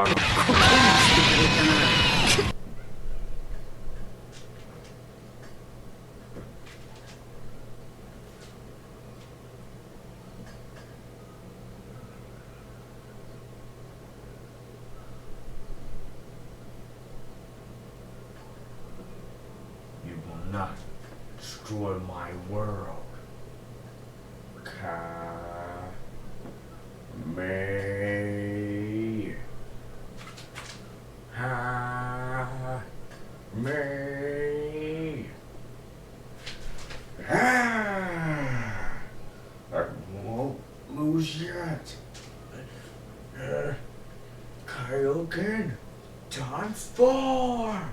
ある。You will not destroy my world. Me. Me. I won't lose yet. Kaioken times 4.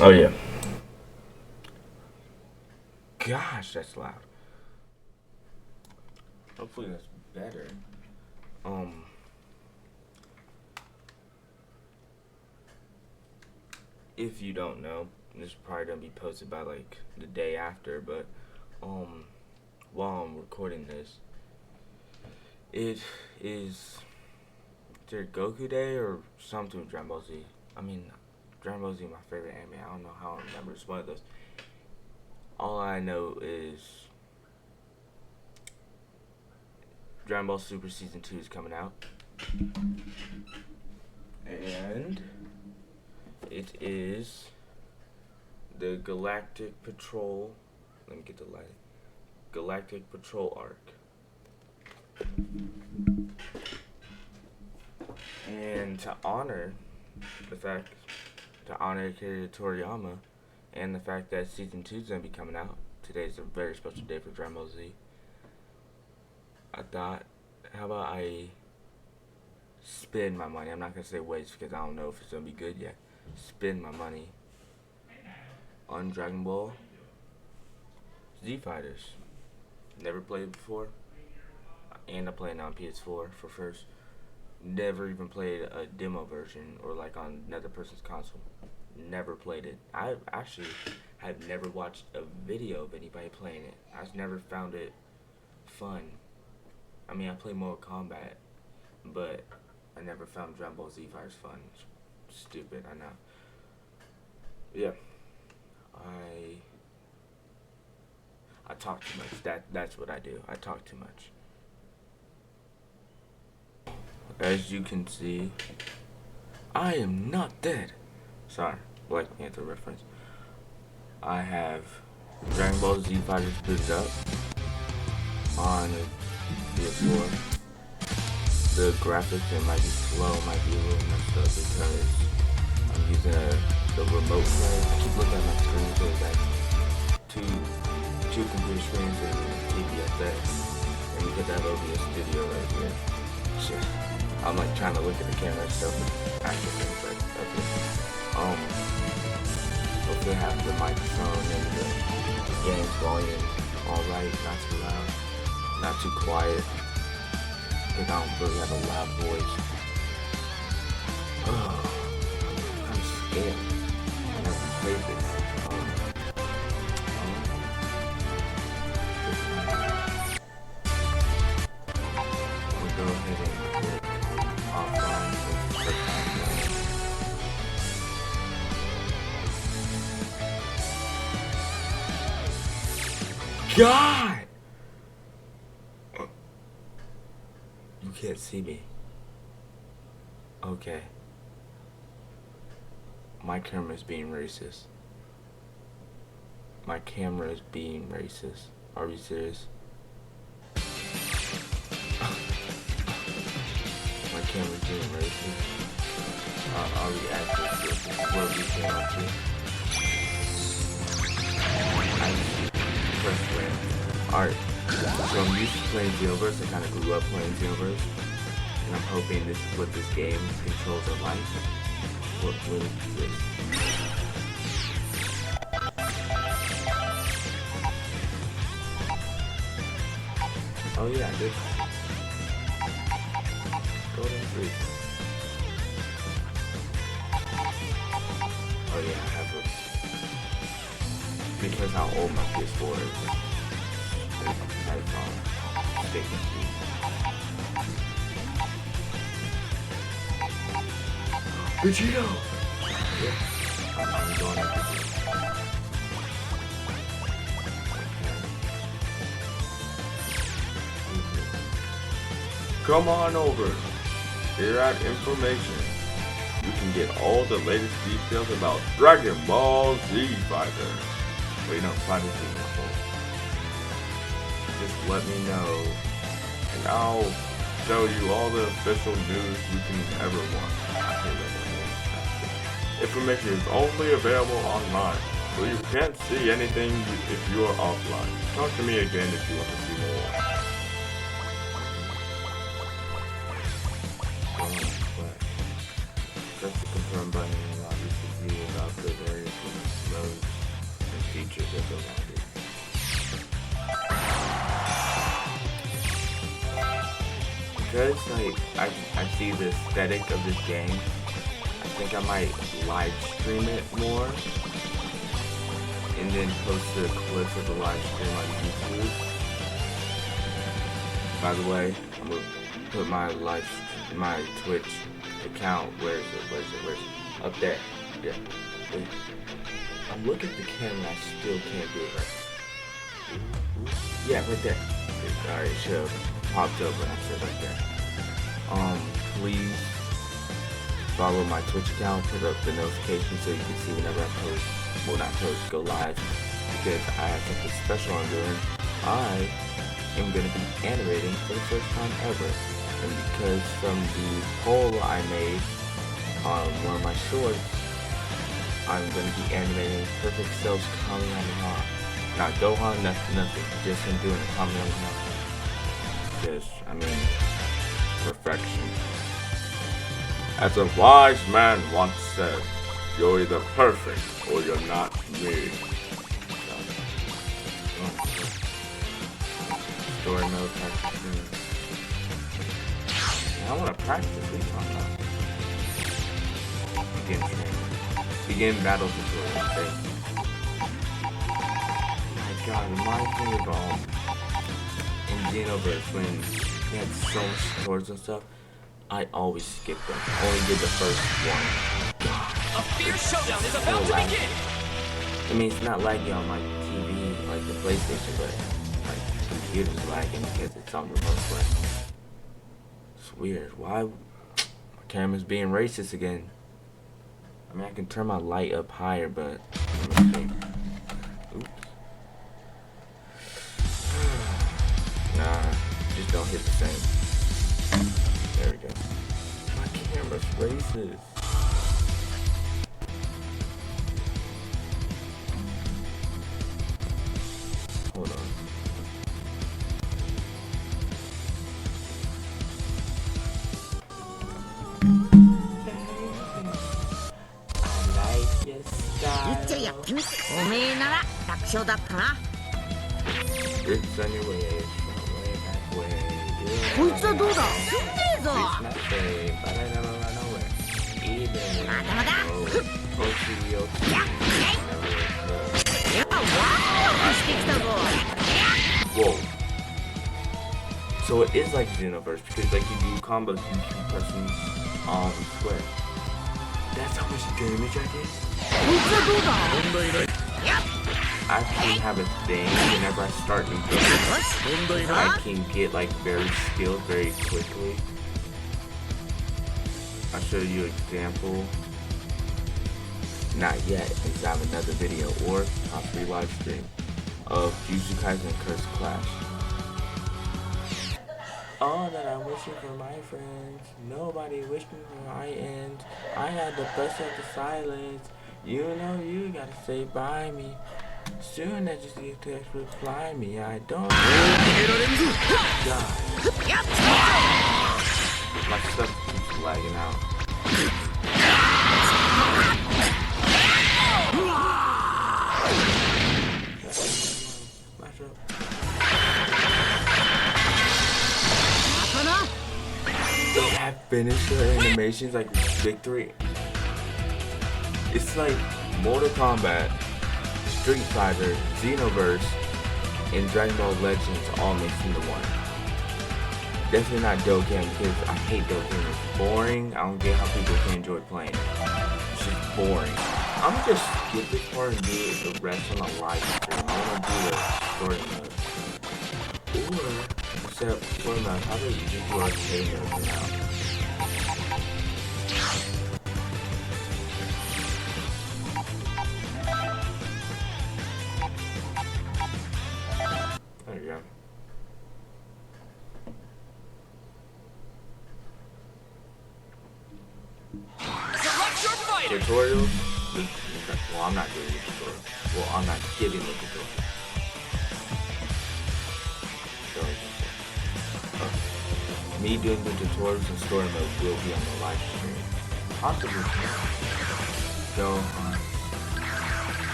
Oh yeah. Gosh, that's loud. Hopefully that's better. If you don't know, this is probably gonna be posted by like the day after, but while I'm recording this, it is either Goku Day or something with Dragon Ball Z. I mean, Dragon Ball Z is my favorite anime. I don't know how I remember. It's one of those. All I know is Dragon Ball Super Season 2 is coming out. And it is the Galactic Patrol. Let me get the light. Galactic Patrol arc. And to honor Akira Toriyama and the fact that Season 2 is going to be coming out, today's a very special day for Dragon Ball Z. I thought, how about I spend my money? I'm not going to say waste because I don't know if it's going to be good yet. Spend my money on Dragon Ball Z FighterZ. Never played it before. And I played it on PS4 for first. Never even played a demo version or like on another person's console. Never played it. I actually have never watched a video of anybody playing it. I've never found it fun. I mean, I play Mortal Kombat, but I never found Dragon Ball Z FighterZ fun. Stupid, I know. Yeah. I talk too much. That's what I do. I talk too much. As you can see, I am not dead. Sorry, Black Panther reference. I have Dragon Ball Z FighterZ booted up on PS4. The graphics it might be slow, might be a little messed up because I'm using the remote play. I keep looking at my screen so it's like two computer screens and TVFX, and you get that OBS studio right here. Shit. I'm like trying to look at the camera and stuff with actual things like okay. Hopefully I have the microphone and the game's volume alright, not too loud, not too quiet. I think I don't really have a loud voice. I'm scared. I never played this. We'll go ahead and click offline. God! You can't see me. Okay. My camera is being racist. My camera is being racist. Are you serious? My camera's being racist. I'll react to this. What we came up to. I press win. Alright. So I'm used to playing Xenoverse. I kind of grew up playing Xenoverse. And I'm hoping this is what this game controls are like. What is this? Oh yeah, I did. Golden Freak. Oh yeah, I have it. Because how old my PS4 is. It has statement key. Vegito! Yeah. I'm going after Vegito. Come on over. Here at Information, you can get all the latest details about Dragon Ball Z Fighter. Wait, no, FighterZ is my fault. Just let me know, and I'll show you all the official news you can ever want. Information is only available online, so you can't see anything if you are offline. Talk to me again if you want to see more. Press the confirm button and allow you to view about the various modes and features of the lobby. Because I see the aesthetic of this game, I think I might live stream it more and then post the clips of the live stream on YouTube. By the way, I'm gonna put my Twitch account. Where is it? Up there. Yeah. Wait. I'm looking at the camera. I still can't do it right. Yeah, right there. Alright, it should have popped up when I said right there. Please follow my Twitch account. Put up the notifications so you can see whenever I post. Well, not post, go live. Because I have something special I'm doing. I am going to be animating for the first time ever. And because from the poll I made on one of my shorts, I'm going to be animating Perfect Cell's Kamehameha. Not Gohan, nothing. Just him doing a Kamehameha. Just, I mean, perfection. As a wise man once said, you're either perfect or you're not me. Story mode practicing. I want to practice this on that. Begin training. Begin battle tutorial. Okay. My god, reminds me of in Xenoverse when he had so much tutorials and stuff. I always skip them. Only did the first one. A fierce showdown is about to begin! I mean, it's not laggy on my TV like the PlayStation, but my computer's lagging because it's on remote play. It's weird. Why? My camera's being racist again. I mean, I can turn my light up higher, but let me see. Oops. Nah, just don't hit the same. There we go. My camera's racist. Hold on. It's on your way. Whoa. So it is like Xenoverse because like you do combos, you keep pressing square. That's how much damage I did. I can have a thing whenever I start new games. I can get like very skilled very quickly. I'll show you an example. Not yet, because I have another video or top 3 live stream of Jujutsu Kaisen Curse Clash. All that I'm wishing for my friends, nobody wished me for my end. I had to bust out the silence. You know you gotta stay by me. Soon as you see a text reply me, I don't God. My finisher animations, like victory. It's like Mortal Kombat, Street Fighter, Xenoverse, and Dragon Ball Legends all mixed into one. Definitely not Dokkan because I hate Dokkan. It's boring. I don't get how people can enjoy playing it. It's just boring. I'm gonna just skip this part and do the rest on a live stream. I wanna do the story mode. Or, except story mode, how do you just do arcade mode for now? There you go. Select your fighter. Tutorials? Well, I'm not doing the tutorial. Well, I'm not giving the tutorial. Me doing the tutorials and story mode will be on the live stream. Possibly. Go on.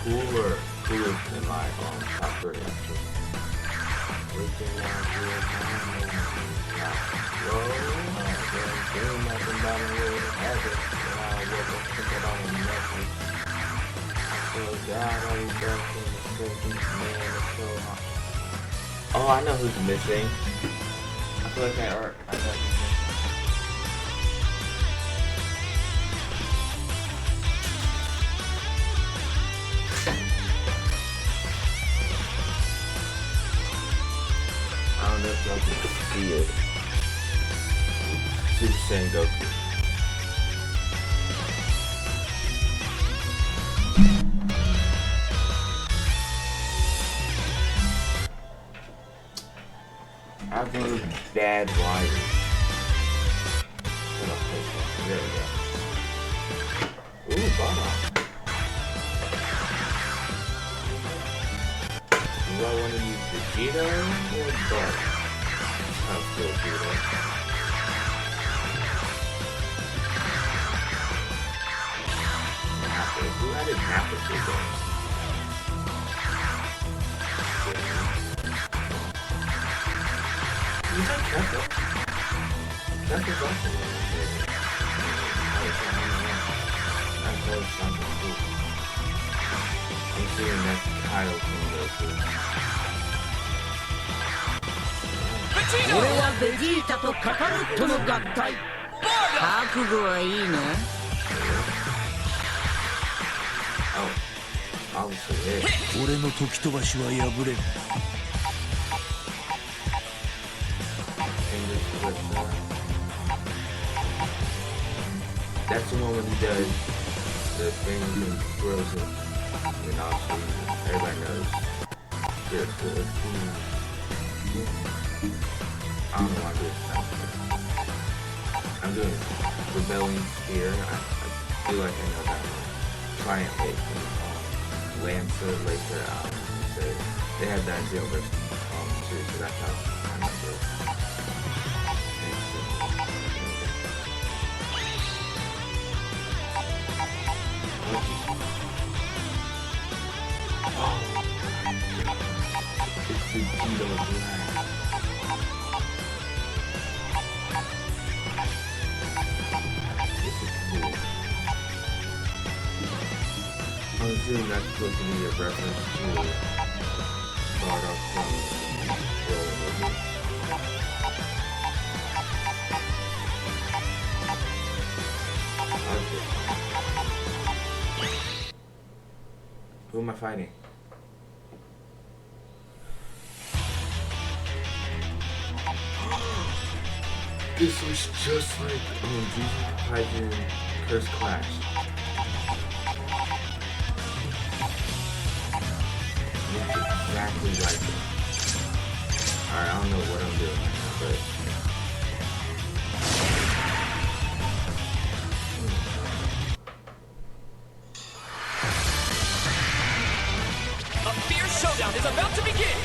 Cooler than my top 3 actually. Looking out here, whoa, doing nothing about it, ever. I woke up, put that on the Netflix. So God, I was back in the 70s, man, it's so hot. Oh, I know who's missing. I feel like I know who's missing. I don't know if y'all can see it. Super Saiyan Goku. I've got bad wires. There we go. Ooh, Baba. Do I want to use Vegeta or Bart? Sounds good, Vegeta. Who added Nappa to this? Is that Kefka? Kefka's awesome. That's all something cool. I'm assuming that's Kyle from Goku. 俺はベジータとカカロットの合体。覚悟はいいの？ Oh, obviously it. 俺の時飛ばしは破れん。 That's the one when he does the thing and throws it. And obviously, everybody knows. Good. I don't know why I'm doing that. I'm doing Rebellion Spear. I feel like I know that one. Triumph Hit from Lancer, Laser, they had that Xenoverse too, so that's how I remember it. It's the Vegeta Black. This is cool. I'm assuming that's supposed to be a reference to Bardock from the old movie. Who am I fighting? This was just like Jesus Kaisen Curse Clash. Looks exactly like it. Alright, I don't know what I'm doing right now, but A fierce showdown is about to begin.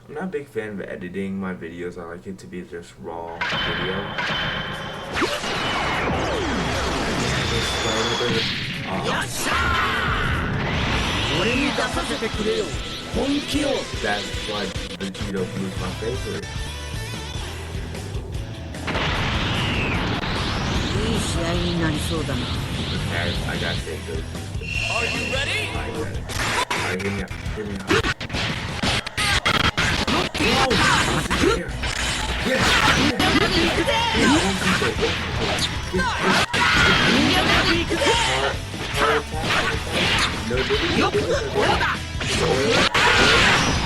I'm not a big fan of editing my videos. I like it to be just raw video. 俺に出させてくれよ本気を。 That's why Vegito was my favorite. いい試合になりそうだな。 I gotta say good. Are you ready? Alright, give me up. Give me up.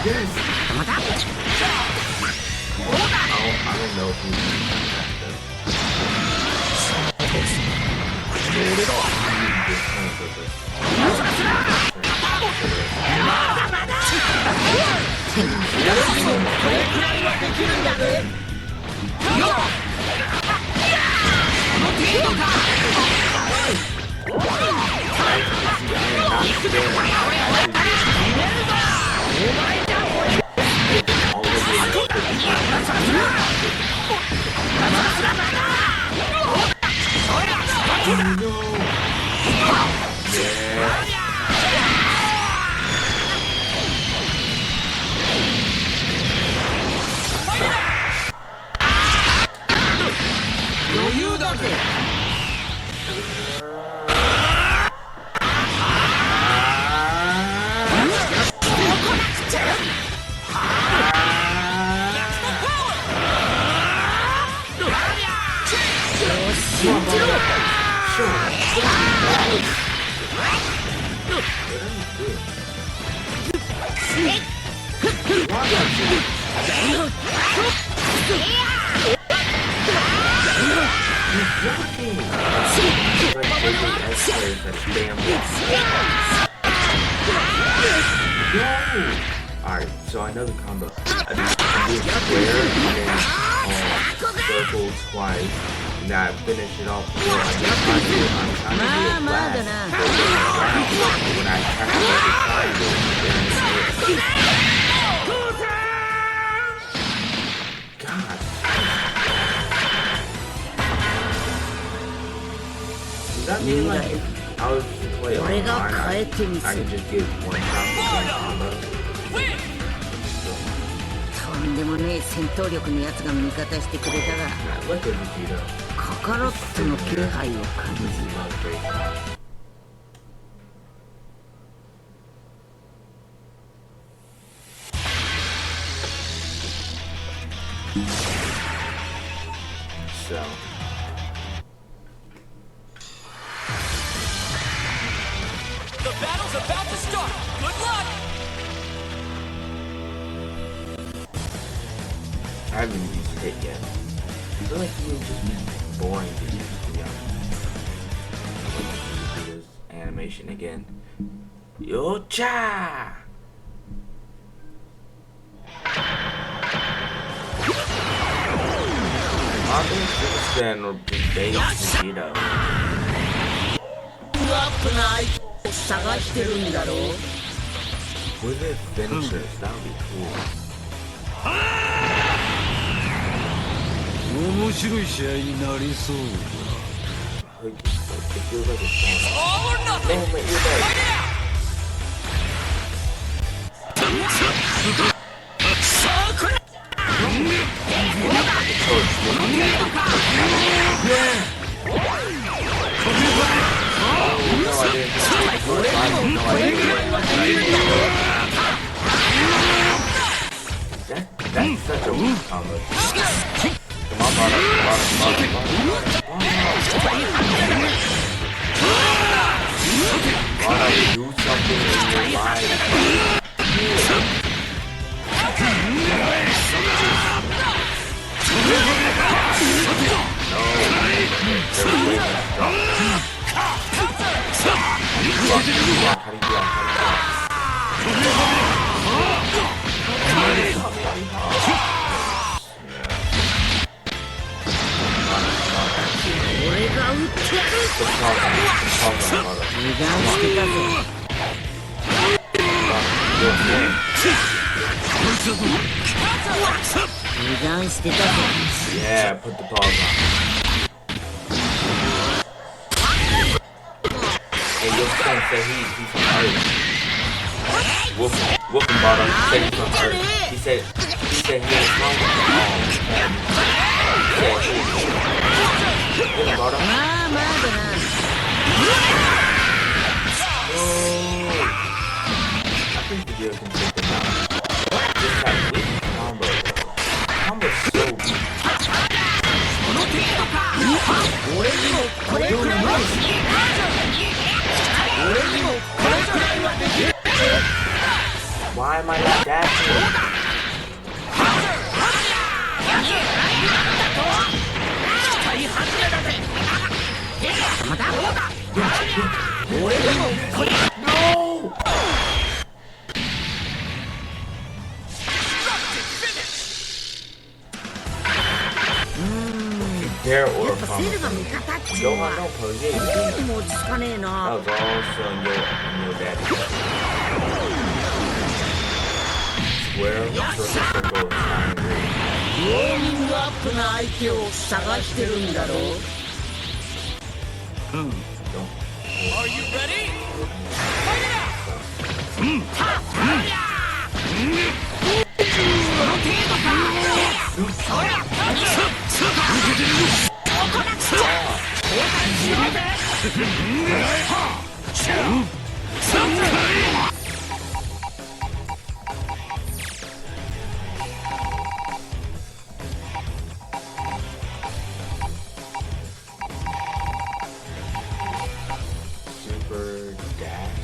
Yes. I don't know who Alright, so I know the combo. I do square and then circle twice. And then I finish it off before I get I'm trying to do it last. When I calculate the triangle, God. Does that mean like if I was to play online, I could just get one shot for combo? Win! とんでもねえ戦闘力のやつが味方してくれたが、 Look at Vegito. カカロットの気配を感じる。 So The battle's about to start. Good luck! I haven't used hit yet. I feel like he would just be boring to use, to be honest. Let's do this animation again. Yo-cha! I'm going to stand or base Vegito. 探してるんだろう。 With it finishers, that would be cool. 面白い試合になりそうだ。 It feels like it's fun. All or nothing! Oh, my earbud. Fight it out! That's such a weak combo. Come on, Bada, do something in your life. Yeah, put the pause on. said he's hurt. Whooping bottom. He said he's hurt. He said he was wrong. Whooping bottom. I think the deal can take it down. This type of weak combo. Combo's so weak. Why am I not dashing? No! Their order from Gohan don't pose it. That was all showing your daddy. Square, circle, circle, triangle. Are you ready? Fight it out! Super dash.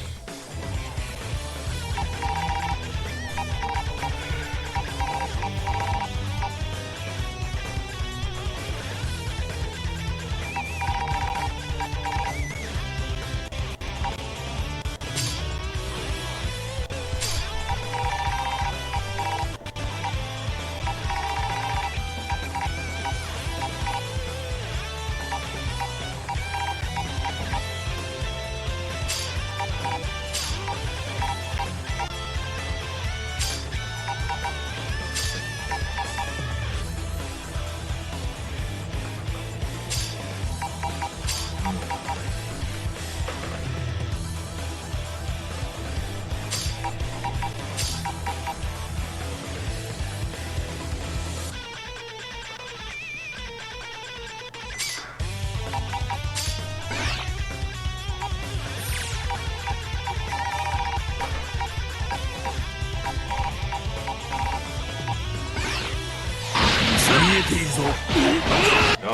No.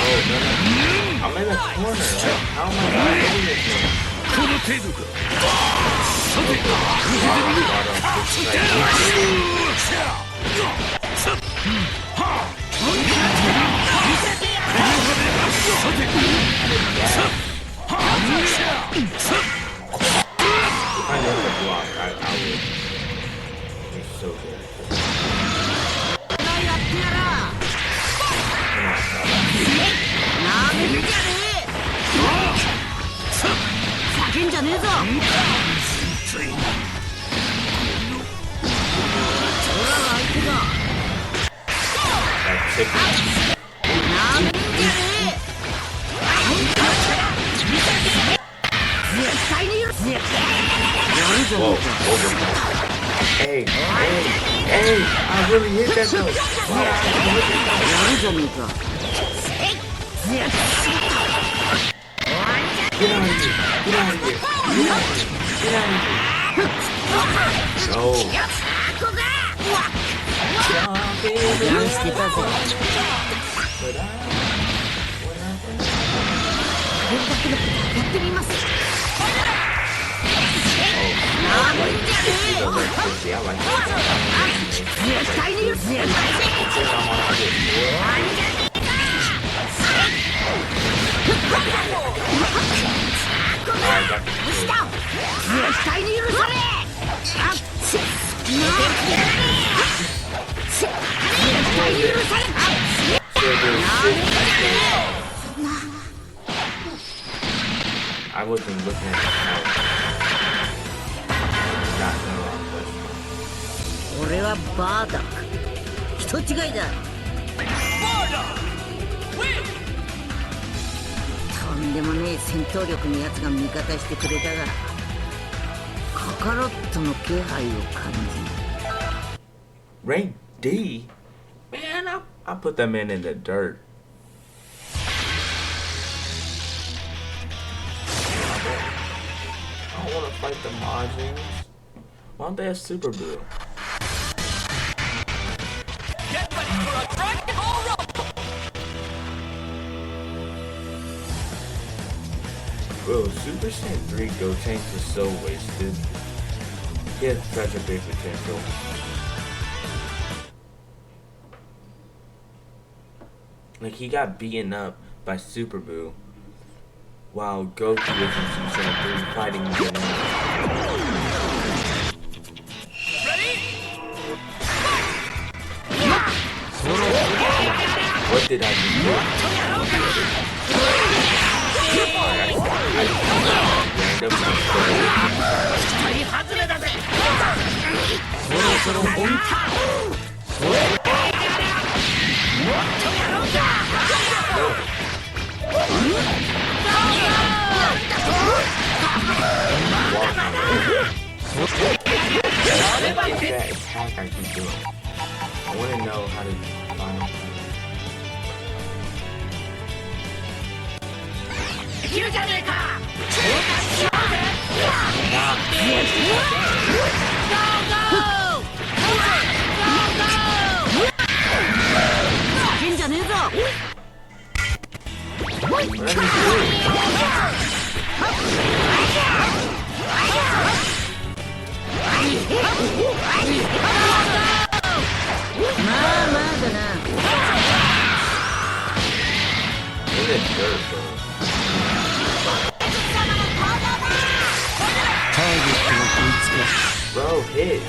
I'm in a corner. Like, how am I not hitting this thing? If I never block, I would. It's so good. Whoa, hey, I really hit that though. Wow, Get out of here. No. I wasn't looking at the couch. Not no wrong question. 俺はバーダック。人違いだ。とんでもねえ戦闘力のやつが味方してくれたが、カカロットの気配を感じる。 Rank D? Man, I put that man in the dirt. I don't want to fight the Majins. Why don't they have Super Boo? Get ready for a Dragon Ball Rumble! Bro, Super Saiyan 3 Gotenks is so wasted. He has such a big potential. Like, he got beaten up by Super Boo while Goku was in Super Saiyan 3 fighting Goten. Ready? What did I do? That attack I keep doing. I want to know how to find it. Bro, hit.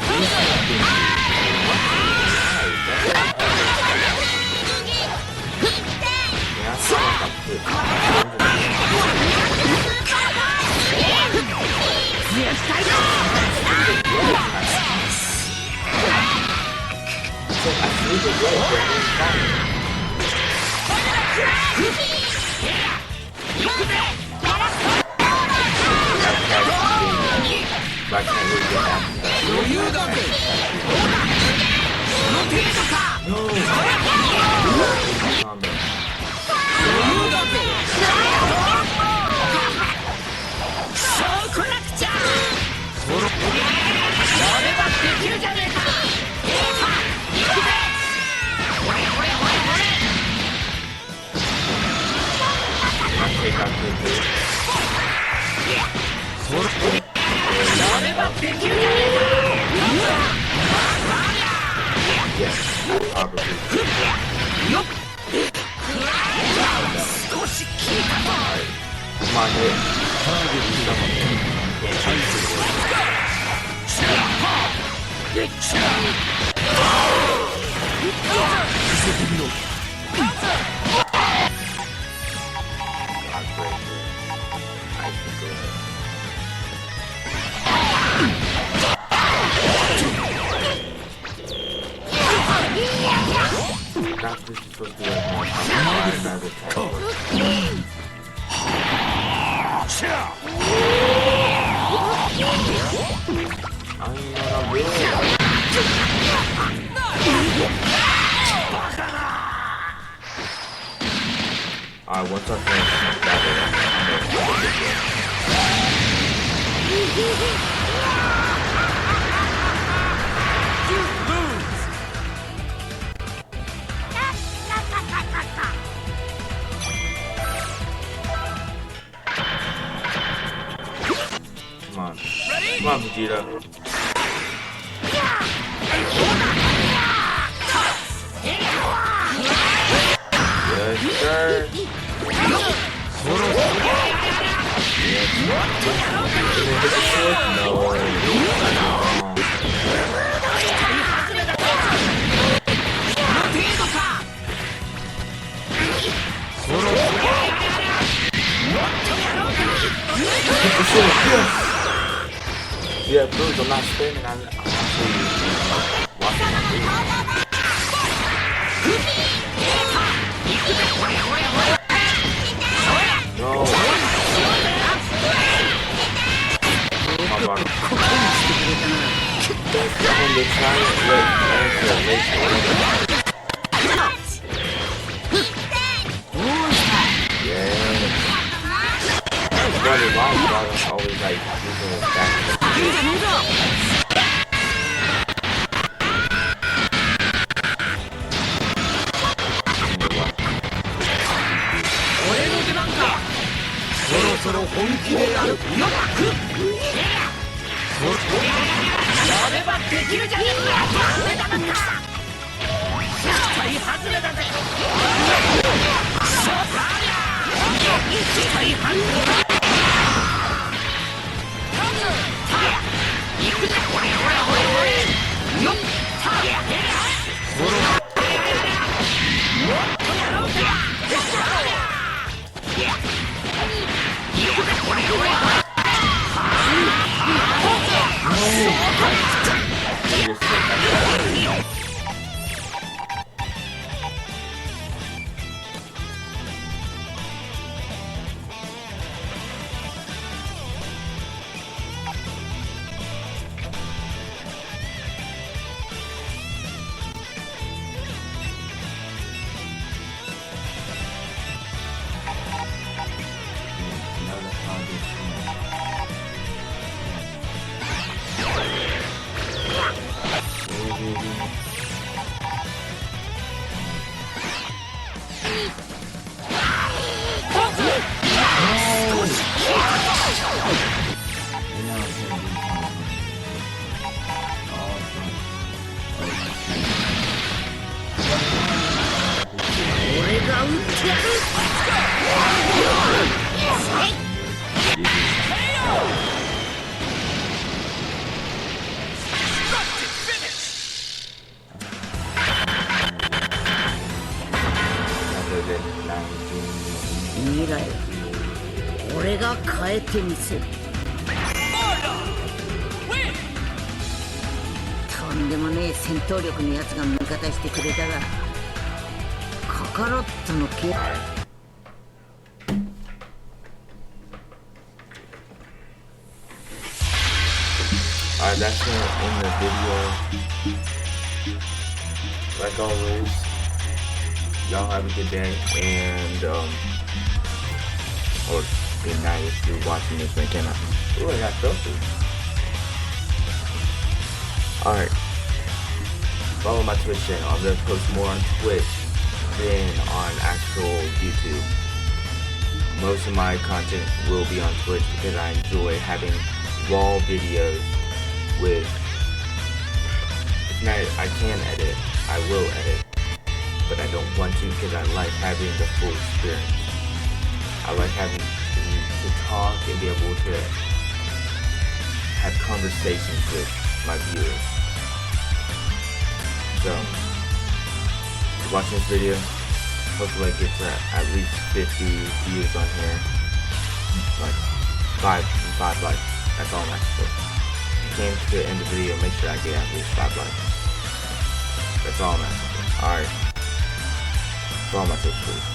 Alright, once I finish that, come on. Come on, Vegeta. Yes, sir. No. Yeah, please, I'm not spinning. I'm actually watching my video. No. My body. trying to let answer race yeah. Brother, why is Dragon always like using his back?未来は俺が変えてみせる。とんでもねえ戦闘力のやつが味方してくれたが、カカロットのケア。Alright, that's gonna end the video. Like always, y'all have a good day, and or good night if you're watching this when it came out. Ooh, I got filthy. Alright, follow my Twitch channel. I'm gonna post more on Twitch than on actual YouTube. Most of my content will be on Twitch because I enjoy having raw videos with, I can edit, I will edit, but I don't want to because I like having the full experience. I like having to talk and be able to have conversations with my viewers. So, watching this video, hopefully I get to at least 50 views on here, like 5 likes, that's all I'm asking for. Came to the end of the video, make sure I get at least 5 likes. That's all I'm asking for. Alright. Follow my Twitch, please.